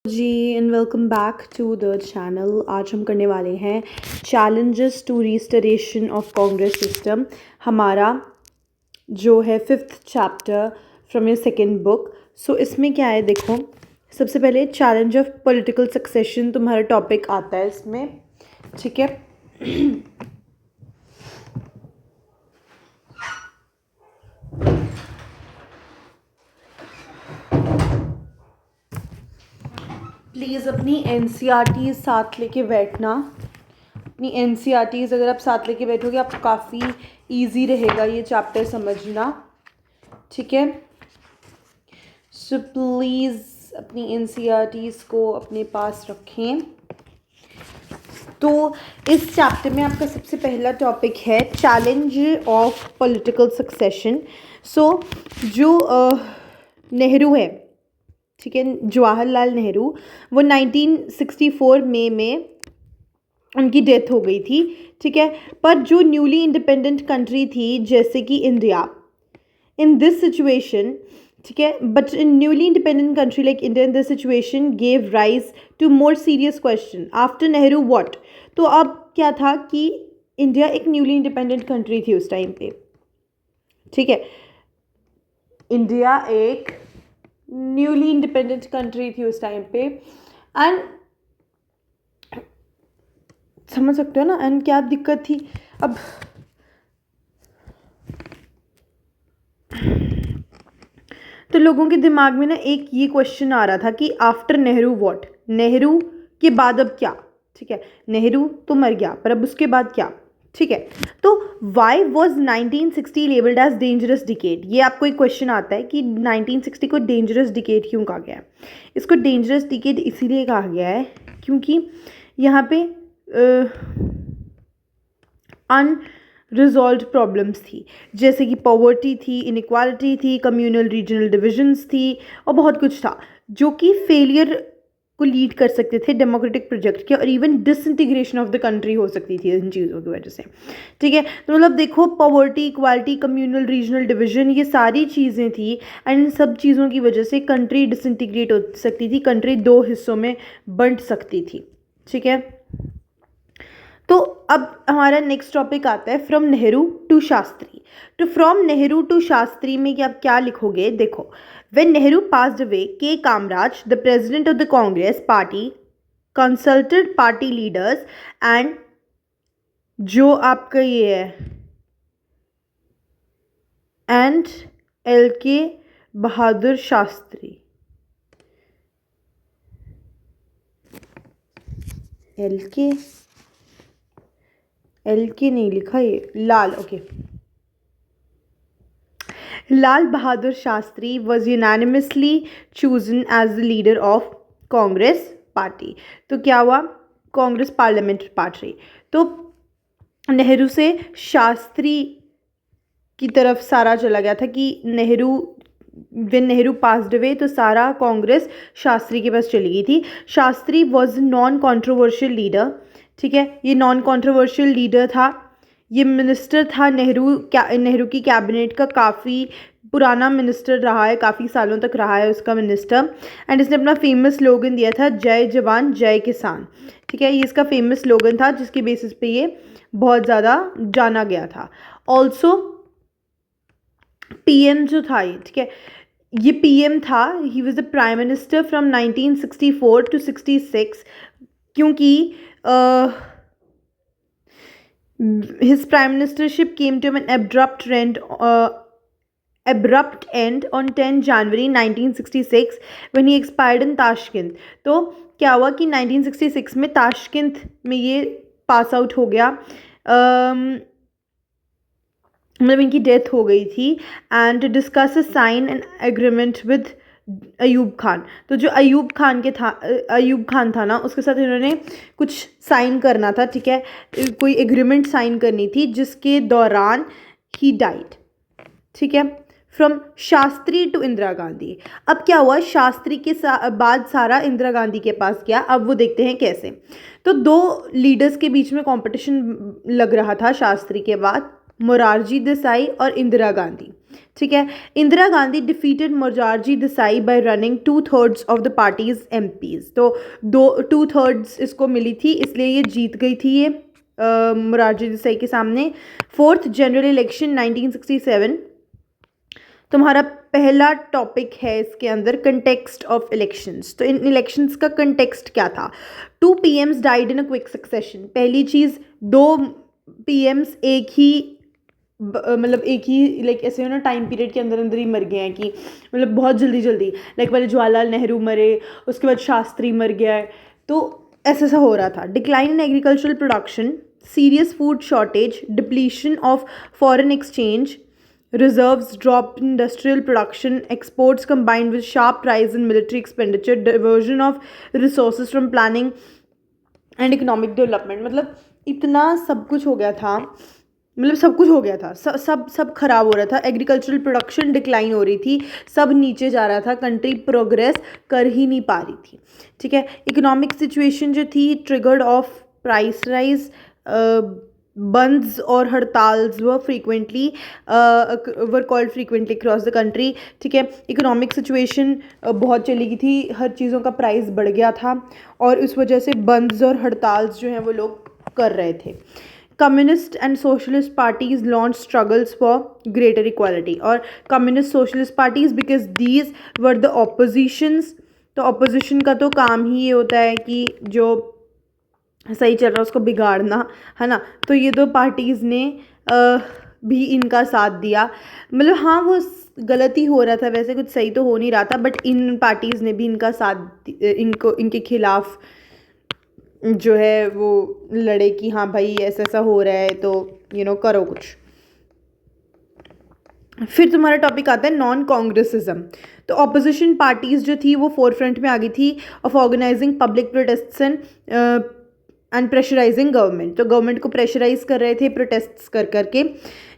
Ji and welcome back to the channel. आज हम करने वाले हैं challenges to restoration of Congress system. हमारा जो है 5th chapter from your second book. So इसमें क्या है, देखो, सबसे पहले चैलेंज ऑफ पॉलिटिकल सक्सेशन तुम्हारा टॉपिक आता है इसमें, ठीक है। प्लीज़ अपनी एनसीईआरटी साथ लेके बैठना। अपनी एनसीईआरटीज़ अगर आप साथ लेके बैठोगे आपको काफ़ी इजी रहेगा ये चैप्टर समझना, ठीक है। सो प्लीज़ अपनी एनसीईआरटीज़ को अपने पास रखें। तो इस चैप्टर में आपका सबसे पहला टॉपिक है चैलेंज ऑफ पॉलिटिकल सक्सेशन। सो जो नेहरू है, ठीक है, जवाहरलाल नेहरू, वो 1964 मई में उनकी डेथ हो गई थी, ठीक है। पर जो न्यूली इंडिपेंडेंट कंट्री थी जैसे कि इंडिया, इन दिस सिचुएशन, ठीक है, but in newly independent country like India, in this situation gave rise to more serious question after Nehru what. तो अब क्या था कि इंडिया एक न्यूली इंडिपेंडेंट कंट्री थी उस टाइम पे, ठीक है। इंडिया एक न्यूली इंडिपेंडेंट कंट्री थी उस टाइम पे, एंड समझ सकते हो ना, एंड क्या दिक्कत थी। अब तो लोगों के दिमाग में ना एक ये क्वेश्चन आ रहा था कि आफ्टर नेहरू व्हाट, नेहरू के बाद अब क्या, ठीक है। नेहरू तो मर गया पर अब उसके बाद क्या, ठीक है। तो why was 1960 labelled as dangerous decade, ये आपको एक क्वेश्चन आता है कि 1960 को डेंजरस डिकेड क्यों कहा गया है। इसको डेंजरस डिकेड इसीलिए कहा गया है क्योंकि यहाँ पे अनरिजॉल्व्ड प्रॉब्लम्स थी, जैसे कि पॉवर्टी थी, इनइक्वालिटी थी, कम्युनल रीजनल डिविजन्स थी और बहुत कुछ था जो कि फेलियर को लीड कर सकते थे डेमोक्रेटिक प्रोजेक्ट के, और even disintegration of the country हो सकती थी इन चीज़ों की वजह से, ठीक है। तो मतलब देखो, poverty, equality, communal regional division, ये सारी चीज़ें थी, एंड इन सब चीज़ों की वजह से कंट्री डिसइंटीग्रेट हो सकती थी, कंट्री दो हिस्सों में बंट सकती थी, ठीक है। तो अब हमारा नेक्स्ट टॉपिक आता है फ्रॉम नेहरू टू शास्त्री। तो फ्रॉम नेहरू टू शास्त्री में कि आप क्या लिखोगे, देखो, when Nehru passed away, K Kamaraj, the president of the Congress party, consulted party leaders and जो आपका ये है एंड एल के बहादुर शास्त्री, एल के नहीं लिखा, ये Lal, okay. Lal Bahadur Shastri was unanimously chosen as the leader of Congress Party. तो क्या हुआ, कांग्रेस पार्लियामेंट्री पार्टी, तो नेहरू से शास्त्री की तरफ सारा चला गया था कि Nehru, when Nehru passed away, तो सारा कांग्रेस शास्त्री के पास चली गई थी। Shastri was non controversial leader, ठीक है, ये नॉन कॉन्ट्रोवर्शियल लीडर था। ये मिनिस्टर था नेहरू की कैबिनेट का, काफ़ी पुराना मिनिस्टर रहा है, काफ़ी सालों तक रहा है उसका मिनिस्टर, एंड इसने अपना फेमस स्लोगन दिया था, जय जवान जय किसान, ठीक है। ये इसका फेमस स्लोगन था जिसके बेसिस पे ये बहुत ज़्यादा जाना गया था। ऑल्सो पीएम जो था ये, ठीक है, ये पीएम था, he was the prime minister from 1964 to 66, क्योंकि his prime ministership came to an abrupt end on 10 January 1966 when he expired in Tashkent। तो क्या हुआ कि 1966 में ताशकंद में ये पास आउट हो गया, मतलब इनकी डेथ हो गई थी। And discuss sign an agreement with Ayub Khan, तो जो अयूब खान था ना, उसके साथ इन्होंने कुछ साइन करना था, ठीक है, कोई एग्रीमेंट साइन करनी थी जिसके दौरान ही डाइड, ठीक है। फ्रॉम शास्त्री टू इंदिरा गांधी, अब क्या हुआ, शास्त्री के बाद सारा इंदिरा गांधी के पास गया। अब वो देखते हैं कैसे। तो दो लीडर्स के बीच में कंपटीशन लग रहा था शास्त्री के बाद, मोरारजी देसाई और इंदिरा गांधी। ठीक है। Indira Gandhi defeated Morarji Desai bye running 2/3 of the parties MPs. तो 2/3 इसको मिली थी, इसलिए ये जीत गई थी ये मोरारजी देसाई के सामने। Fourth general election 1967। तुम्हारा पहला टॉपिक है इसके अंदर कंटेक्स्ट ऑफ इलेक्शंस। तो इन इलेक्शंस का कंटेक्स्ट क्या था? 2 PMs died in a quick succession. पहली चीज़, 2 PMs एक ही मतलब एक ही लाइक ऐसे ना टाइम पीरियड के अंदर अंदर ही मर गए हैं कि मतलब बहुत जल्दी जल्दी, लाइक पहले जवाहरलाल नेहरू मरे, उसके बाद शास्त्री मर गया है, तो ऐसा सा हो रहा था। Decline in agricultural production, serious food shortage, depletion of foreign exchange reserves, drop in industrial production, exports combined with sharp rise in military expenditure, diversion of resources from planning and economic development। मतलब इतना सब कुछ हो गया था, मतलब सब कुछ हो गया था, सब खराब हो रहा था। एग्रीकल्चरल प्रोडक्शन डिक्लाइन हो रही थी, सब नीचे जा रहा था, कंट्री प्रोग्रेस कर ही नहीं पा रही थी। ठीक है। इकोनॉमिक सिचुएशन जो थी ट्रिगर्ड ऑफ प्राइस राइज, बंद्स और hartals were called frequently across the country. ठीक है। इकोनॉमिक सिचुएशन बहुत चली गई थी, हर चीज़ों का प्राइस बढ़ गया था और इस वजह से बंद्स और हड़ताल्स जो हैं वो लोग कर रहे थे। Communist and socialist parties launch struggles for greater equality. और communist socialist parties because these were the oppositions. तो ऑपोजिशन का तो काम ही ये होता है कि जो सही चल रहा है उसको बिगाड़ना, है ना। तो ये दो पार्टीज़ ने भी इनका साथ दिया। मतलब हाँ, वो गलती हो रहा था, वैसे कुछ सही तो हो नहीं रहा था, बट इन पार्टीज़ ने भी इनका साथ, इनको इनके खिलाफ जो है वो लड़े कि हाँ भाई ऐसा ऐसा हो रहा है तो करो कुछ। फिर तुम्हारा टॉपिक आता है नॉन कांग्रेसिज्म। तो ऑपोजिशन पार्टीज़ जो थी वो फोरफ्रंट में आ गई थी of organising public protests and pressurising government. तो गवर्नमेंट को प्रेशराइज कर रहे थे प्रोटेस्ट्स कर करके।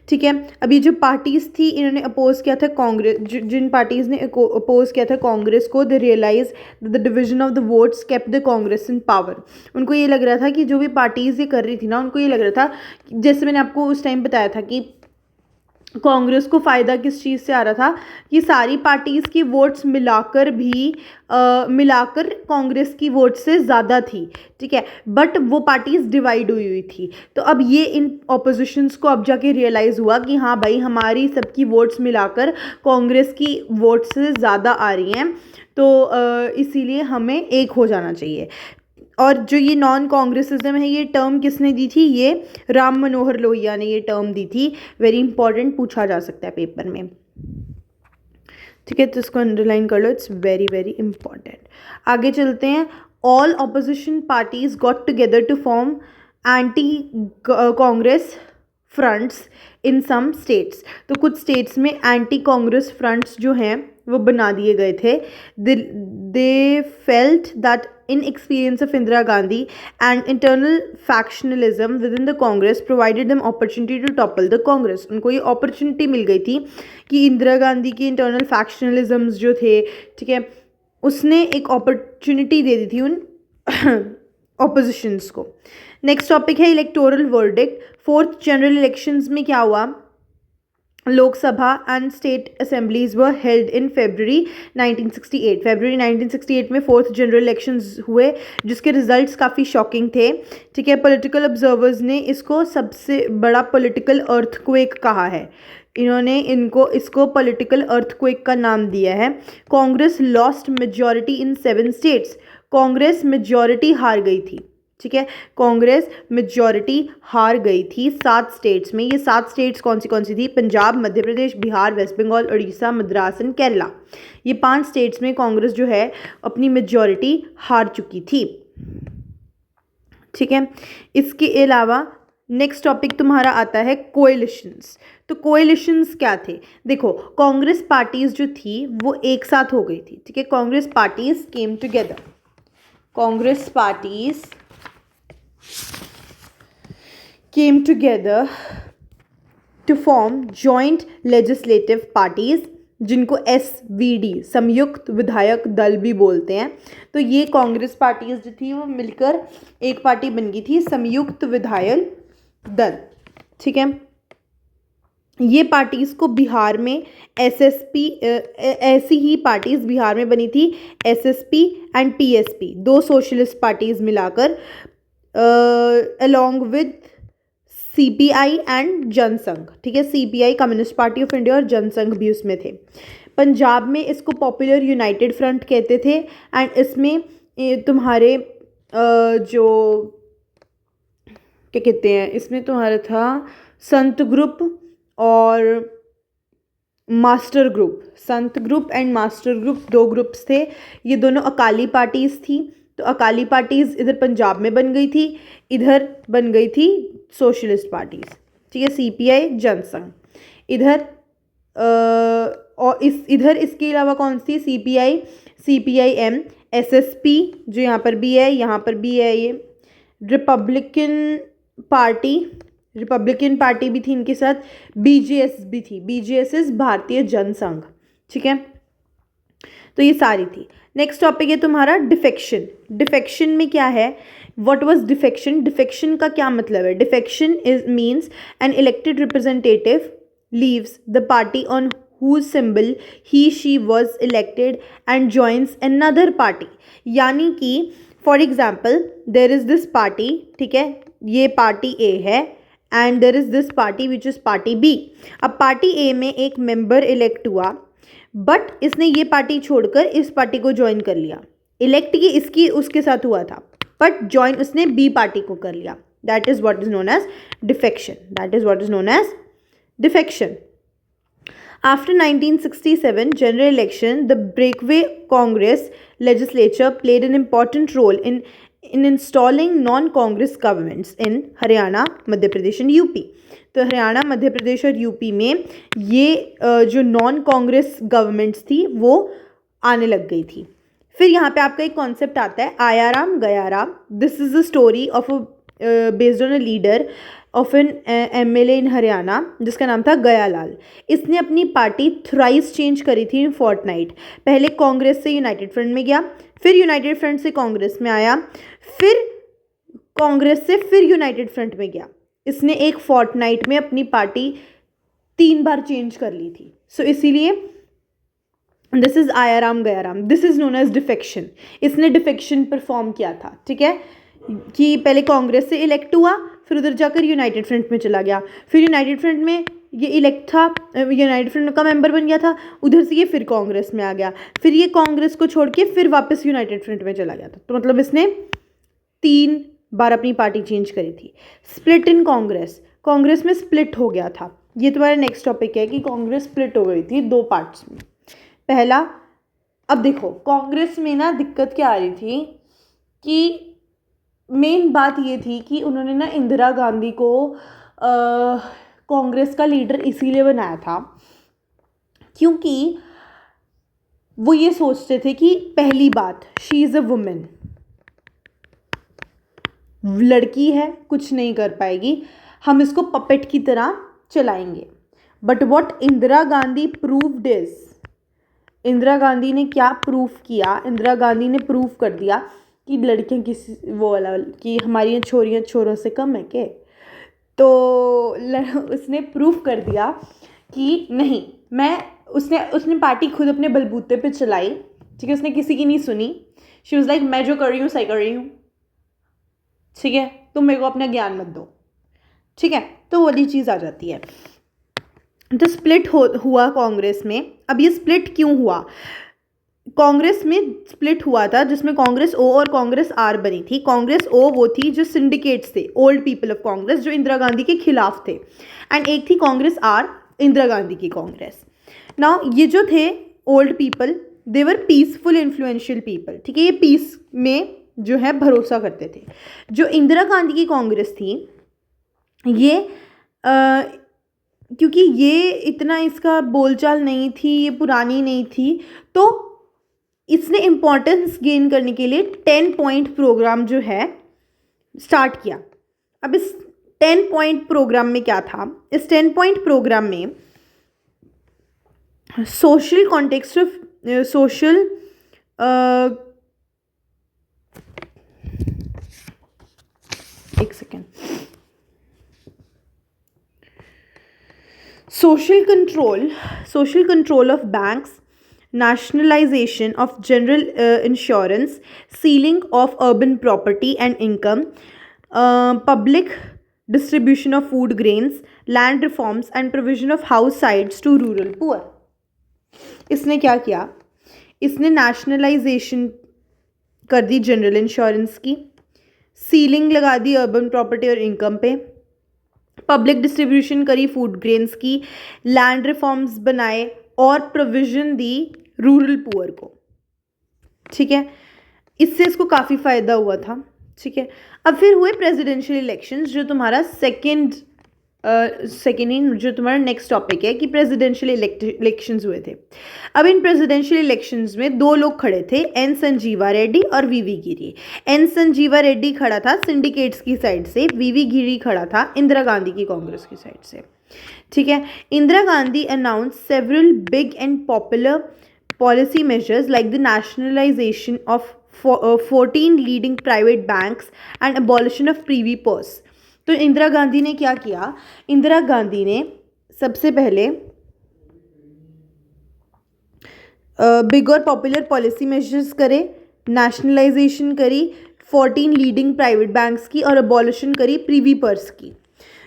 ठीक है। अब ये जो पार्टीज़ थी इन्होंने अपोज किया था कांग्रेस, जिन पार्टीज़ ने अपोज किया था कांग्रेस को, they realise the division of the votes kept the Congress in power. उनको ये लग रहा था कि जो भी पार्टीज़ ये कर रही थी ना, उनको ये लग रहा था, जैसे मैंने आपको उस टाइम बताया था कि कांग्रेस को फ़ायदा किस चीज़ से आ रहा था कि सारी पार्टीज़ की वोट्स मिलाकर भी मिलाकर कांग्रेस की वोट से ज़्यादा थी। ठीक है। बट वो पार्टीज़ डिवाइड हुई हुई थी। तो अब ये इन ऑपोजिशंस को अब जाके रियलाइज़ हुआ कि हाँ भाई हमारी सबकी वोट्स मिलाकर कांग्रेस की वोट से ज़्यादा आ रही हैं, तो इसीलिए हमें एक हो जाना चाहिए। और जो ये नॉन कांग्रेसिज्म है, ये टर्म किसने दी थी? ये राम मनोहर लोहिया ने ये टर्म दी थी। वेरी इंपॉर्टेंट, पूछा जा सकता है पेपर में। ठीक है, तो इसको अंडरलाइन कर लो, इट्स वेरी वेरी इंपॉर्टेंट। आगे चलते हैं। All opposition parties got together to form anti Congress fronts in some states. तो कुछ स्टेट्स में एंटी कांग्रेस फ्रंट्स जो हैं वो बना दिए गए थे। They felt that in experience of Indira Gandhi and internal factionalism within the Congress provided them opportunity to topple the Congress. उनको ये अपॉर्चुनिटी मिल गई थी कि इंदिरा गांधी के इंटरनल फैक्शनलिज्म्स जो थे, ठीक है, उसने एक अपॉर्चुनिटी दे दी थी उन ऑपोजिशंस को। नेक्स्ट टॉपिक है electoral verdict. Fourth general elections में क्या हुआ? Lok Sabha and state assemblies were held in February 1968। फरवरी 1968 में फोर्थ जनरल इलेक्शंस हुए, जिसके रिजल्ट्स काफ़ी शॉकिंग थे। ठीक है। पॉलिटिकल ऑब्जर्वर्स ने इसको सबसे बड़ा पॉलिटिकल अर्थक्वेक कहा है। इन्होंने इसको पॉलिटिकल अर्थक्वेक का नाम दिया है। कांग्रेस लॉस्ट मेजॉरिटी इन 7 स्टेट्स। कांग्रेस मेजॉरिटी हार गई थी। ठीक है। कांग्रेस मेजॉरिटी हार गई थी 7 स्टेट्स में। ये 7 स्टेट्स कौन सी थी? Punjab, Madhya Pradesh, Bihar, waste Bengal, Orissa, Madras and Kerala. ये 5 स्टेट्स में कांग्रेस जो है अपनी मेजॉरिटी हार चुकी थी। ठीक है। इसके अलावा नेक्स्ट टॉपिक तुम्हारा आता है कोएलिशंस। तो कोएलिशंस क्या थे? देखो, कांग्रेस पार्टीज जो थी वो एक साथ हो गई थी। ठीक है। Congress parties came together. Congress parties came together to form joint legislative parties, जिनको SVD संयुक्त विधायक दल भी बोलते हैं। तो ये कांग्रेस पार्टीज जो थी वो मिलकर एक पार्टी बन गई थी, संयुक्त विधायक दल। ठीक है। ये पार्टीज़ को बिहार में एसएसपी, ऐसी ही पार्टीज़ बिहार में बनी थी, एसएसपी एंड पीएसपी, दो सोशलिस्ट पार्टीज़ मिलाकर, along with CPI and Jana Sangh, ठीक है, CPI communist party of India और जनसंघ भी उसमें थे। पंजाब में इसको पॉपुलर यूनाइटेड फ्रंट कहते थे, एंड इसमें तुम्हारे जो क्या कहते हैं, इसमें तुम्हारा था संत ग्रुप और master group, Sant group and master group, दो ग्रुप्स थे। ये दोनों अकाली पार्टीज़ थी। तो अकाली पार्टीज़ इधर पंजाब में बन गई थी, इधर बन गई थी सोशलिस्ट पार्टीज़, ठीक है, सीपीआई जनसंघ। इधर और इधर इसके अलावा कौन सी, सीपीआई, सीपीआई-एम, एसएसपी जो यहाँ पर भी है, यहाँ पर भी है, ये रिपब्लिकन पार्टी, रिपब्लिकन पार्टी भी थी इनके साथ, बीजेएस भी थी, बीजेएस इज भारतीय जनसंघ, ठीक है। तो ये सारी थी। नेक्स्ट टॉपिक है तुम्हारा डिफेक्शन। डिफेक्शन में क्या है, व्हाट वाज डिफेक्शन, डिफेक्शन का क्या मतलब है। Defection is means an elected representative leaves the party on whose symbol he she was elected and joins another party। यानी कि for example there is this party, ठीक है, ये पार्टी ए है, and there is this party which is party B. अब party A में एक member elect हुआ, बट इसने ये पार्टी छोड़कर इस पार्टी को ज्वाइन कर लिया। इलेक्ट ये इसकी उसके साथ हुआ था, बट ज्वाइन उसने बी पार्टी को कर लिया। That is what is known as defection, that is what is known as defection. After 1967 general election, the breakaway Congress legislature played an important role in installing non-Congress governments in Haryana, Madhya Pradesh and UP. तो हरियाणा, मध्य प्रदेश और UP में ये जो non Congress governments थी वो आने लग गई थी। फिर यहाँ पे आपका एक कॉन्सेप्ट आता है आयाराम Gaya Ram. This is the story of based on a leader of an MLA in Haryana जिसका नाम था गयालाल। इसने अपनी पार्टी थ्राइस चेंज करी थी इन फोर्टनाइट। पहले कांग्रेस से यूनाइटेड फ्रंट में गया, फिर यूनाइटेड फ्रंट से कांग्रेस में आया, फिर कांग्रेस से फिर यूनाइटेड फ्रंट में गया। इसने एक फोर्टनाइट में अपनी पार्टी 3 बार चेंज कर ली थी। सो इसीलिए this is Aaya Ram Gaya Ram, this is known as defection. इसने डिफेक्शन परफॉर्म किया था, ठीक है, कि पहले कांग्रेस से इलेक्ट हुआ, फिर उधर जाकर यूनाइटेड फ्रंट में चला गया, फिर यूनाइटेड फ्रंट में ये इलेक्ट था, यूनाइटेड फ्रंट का मेंबर बन गया था, उधर से ये फिर कांग्रेस में आ गया, फिर ये कांग्रेस को छोड़ के फिर वापस यूनाइटेड फ्रंट में चला गया था। तो मतलब इसने 3 बार अपनी पार्टी चेंज करी थी। स्प्लिट इन कांग्रेस, कांग्रेस में स्प्लिट हो गया था। ये तुम्हारा नेक्स्ट टॉपिक है कि कांग्रेस स्प्लिट हो गई थी 2 पार्ट्स में। पहला, अब देखो कांग्रेस में ना दिक्कत क्या आ रही थी कि मेन बात ये थी कि उन्होंने ना इंदिरा गांधी को कांग्रेस का लीडर इसीलिए बनाया था क्योंकि वो ये सोचते थे कि पहली बात, शी इज़ अ वुमेन, लड़की है, कुछ नहीं कर पाएगी, हम इसको पपेट की तरह चलाएंगे। But what Indira Gandhi proved is, Indira Gandhi ने क्या प्रूफ किया, इंदिरा गांधी ने प्रूफ कर दिया कि लड़कियां किसी वो वाला कि हमारी छोरियां छोरों से कम है क्या। तो उसने प्रूफ कर दिया कि नहीं, मैं उसने पार्टी खुद अपने बलबूते पे चलाई, ठीक है, उसने किसी की नहीं सुनी। शी वाज लाइक मैं जो कर रही हूँ सही कर रही हूँ, ठीक है, तुम मेरे को अपना ज्ञान मत दो, ठीक है। तो वाली चीज़ आ जाती है। तो स्प्लिट हुआ कांग्रेस में। अब ये स्प्लिट क्यों हुआ, कांग्रेस में स्प्लिट हुआ था जिसमें कांग्रेस ओ और कांग्रेस आर बनी थी। कांग्रेस ओ वो थी जो सिंडिकेट्स थे, ओल्ड पीपल ऑफ कांग्रेस, जो इंदिरा गांधी के खिलाफ थे, एंड एक थी कांग्रेस आर, इंदिरा गांधी की कांग्रेस। नाउ ये जो थे ओल्ड पीपल, दे वर पीसफुल इन्फ्लुएंशियल पीपल, ठीक है, ये पीस में जो है भरोसा करते थे। जो इंदिरा गांधी की कांग्रेस थी ये क्योंकि ये इतना इसका बोलचाल नहीं थी, ये पुरानी नहीं थी, तो इसने इम्पोर्टेंस गेन करने के लिए 10 पॉइंट प्रोग्राम जो है स्टार्ट किया। अब इस 10 पॉइंट प्रोग्राम में क्या था, इस 10 पॉइंट प्रोग्राम में सोशल कॉन्टेक्स्ट ऑफ सोशल एक second, social control of banks, nationalization of general insurance, sealing of urban property and income, public distribution of food grains, land reforms and provision of house sites to rural poor. इसने क्या किया? इसने nationalisation कर दी general insurance की, ceiling लगा दी urban property और income पे, public distribution करी फूड ग्रेन्स की, लैंड रिफॉर्म्स बनाए और प्रोविजन दी रूरल पुअर को. ठीक है, इससे इसको काफ़ी फ़ायदा हुआ था. ठीक है, अब फिर हुए प्रेसिडेंशियल इलेक्शंस, जो तुम्हारा सेकेंड इन जो तुम्हारा नेक्स्ट टॉपिक है कि प्रेसिडेंशियल इलेक्शंस हुए थे. अब इन प्रेसिडेंशियल इलेक्शंस में दो लोग खड़े थे, एन संजीवा रेड्डी और वीवी गिरी. एन संजीवा रेड्डी खड़ा था सिंडिकेट्स की साइड से, वीवी गिरी खड़ा था इंदिरा गांधी की कांग्रेस की साइड से. ठीक है, Indira Gandhi announce several big and popular policy measures like the nationalisation of 14 leading private banks and abolition of Privi purse. तो इंदिरा गांधी ने क्या किया? इंदिरा गांधी ने सबसे पहले बिग और पॉपुलर पॉलिसी मेजर्स करे, नेशनलाइजेशन करी 14 लीडिंग प्राइवेट बैंक्स की और अबॉलिशन करी प्रीवी पर्स की.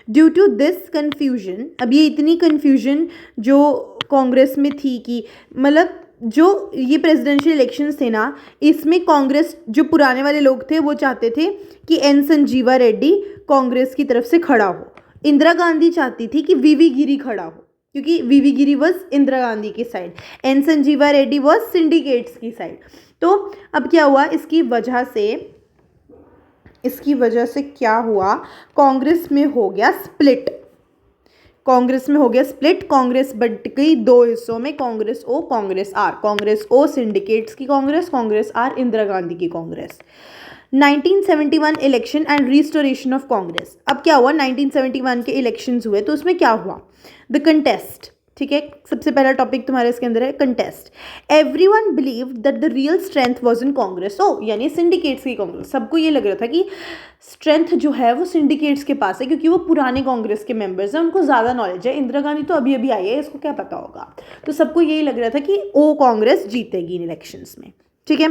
ड्यू टू दिस कन्फ्यूजन, अब ये इतनी कन्फ्यूजन जो कांग्रेस में थी कि मतलब जो ये प्रेसिडेंशियल इलेक्शंस थे ना, इसमें कांग्रेस जो पुराने वाले लोग थे वो चाहते थे कि एन संजीवा रेड्डी कांग्रेस की तरफ से खड़ा हो. इंदिरा गांधी चाहती थी कि वीवी गिरी खड़ा हो, क्योंकि वीवी गिरी वॉज इंदिरा गांधी की side, N Sanjiva Reddy was syndicates की साइड. तो अब क्या हुआ? इसकी वजह से क्या हुआ? कांग्रेस में हो गया स्प्लिट. कांग्रेस बट गई दो हिस्सों में, Congress O Congress R. Congress O syndicates की कांग्रेस आर इंदिरा गांधी की Congress. 1971 election and restoration of Congress. अब क्या हुआ? 1971 के इलेक्शंस हुए तो उसमें क्या हुआ? The contest. ठीक है, सबसे पहला टॉपिक तुम्हारे इसके अंदर है contest. Everyone believe that the real strength was in Congress. यानी सिंडिकेट्स की कांग्रेस. सबको ये लग रहा था कि स्ट्रेंथ जो है वो सिंडिकेट्स के पास है, क्योंकि वो पुराने कांग्रेस के मेंबर्स हैं, उनको ज़्यादा नॉलेज है. इंदिरा गांधी तो अभी अभी आई है, इसको क्या पता होगा. तो सबको यही लग रहा था कि ओ कांग्रेस जीतेगी इन इलेक्शंस में. ठीक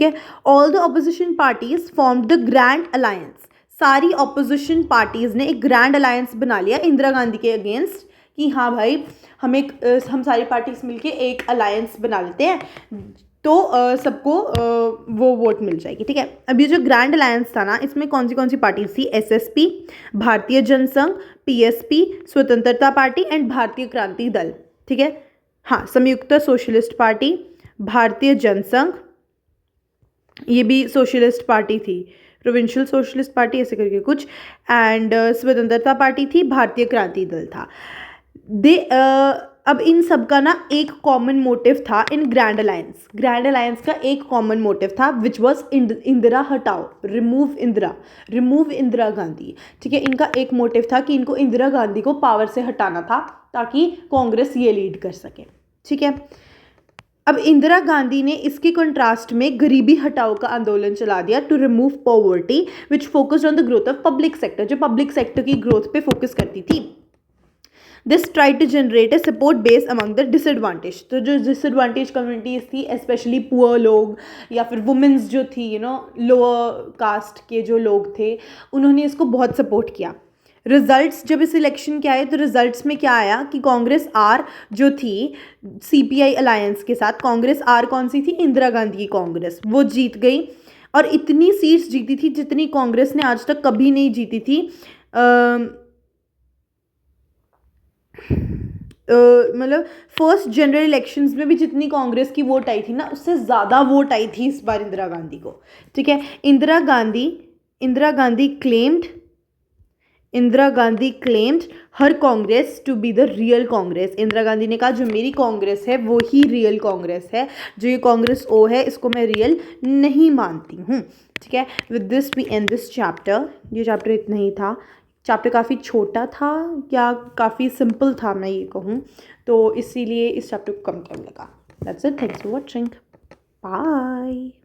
है, all the opposition parties formed the grand alliance. सारी ऑपोजिशन पार्टीज ने एक ग्रैंड अलायंस बना लिया इंदिरा गांधी के अगेंस्ट कि हाँ भाई हम सारी पार्टीज मिलके एक अलायंस बना लेते हैं तो सबको वो वोट मिल जाएगी. ठीक है, अब ये जो ग्रैंड अलायंस था ना, इसमें कौन सी पार्टीज थी? एसएसपी, भारतीय जनसंघ, पीएसपी, स्वतंत्रता पार्टी एंड भारतीय क्रांति दल. ठीक है, हाँ, संयुक्त सोशलिस्ट पार्टी, भारतीय जनसंघ, ये भी सोशलिस्ट पार्टी थी, प्रोविंशियल सोशलिस्ट पार्टी ऐसे करके कुछ, एंड स्वतंत्रता पार्टी थी, भारतीय क्रांति दल था. अब इन सब का ना एक कॉमन मोटिव था इन ग्रैंड अलायंस का एक कॉमन मोटिव था विच वॉज इंदिरा हटाओ, रिमूव इंदिरा गांधी. ठीक है, इनका एक मोटिव था कि इनको इंदिरा गांधी को पावर से हटाना था ताकि कांग्रेस ये लीड कर सके. ठीक है, अब इंदिरा गांधी ने इसके कंट्रास्ट में गरीबी हटाओ का आंदोलन चला दिया to remove poverty which focused on the growth of public sector, जो पब्लिक सेक्टर की ग्रोथ पे फोकस करती थी. This try to generate a support base among the disadvantage. तो जो डिसएडवांटेज कम्युनिटीज़ थी, स्पेशली पुअर लोग या फिर वुमेन्स जो थी, लोअर कास्ट के जो लोग थे, उन्होंने इसको बहुत सपोर्ट किया. रिजल्ट्स जब इस इलेक्शन के आए तो रिजल्ट्स में क्या आया कि कांग्रेस आर जो थी सीपीआई अलायंस के साथ, कांग्रेस आर कौन सी थी? इंदिरा गांधी की कांग्रेस, वो जीत गई और इतनी सीट्स जीती थी जितनी कांग्रेस ने आज तक कभी नहीं जीती थी. मतलब फर्स्ट जनरल इलेक्शंस में भी जितनी कांग्रेस की वोट आई थी ना, उससे ज़्यादा वोट आई थी इस बार इंदिरा गांधी को. ठीक है, Indira Gandhi claimed her Congress to be the real Congress. Indira Gandhi ने कहा जो मेरी कांग्रेस है वो ही रियल कांग्रेस है, जो ये कांग्रेस ओ है इसको मैं रियल नहीं मानती हूँ. ठीक है, with this we end this chapter. ये चैप्टर इतना ही था. चैप्टर काफ़ी छोटा था या काफ़ी सिंपल था मैं ये कहूँ, तो इसीलिए इस चैप्टर को कम लगा. That's it. Thanks for watching. Bye.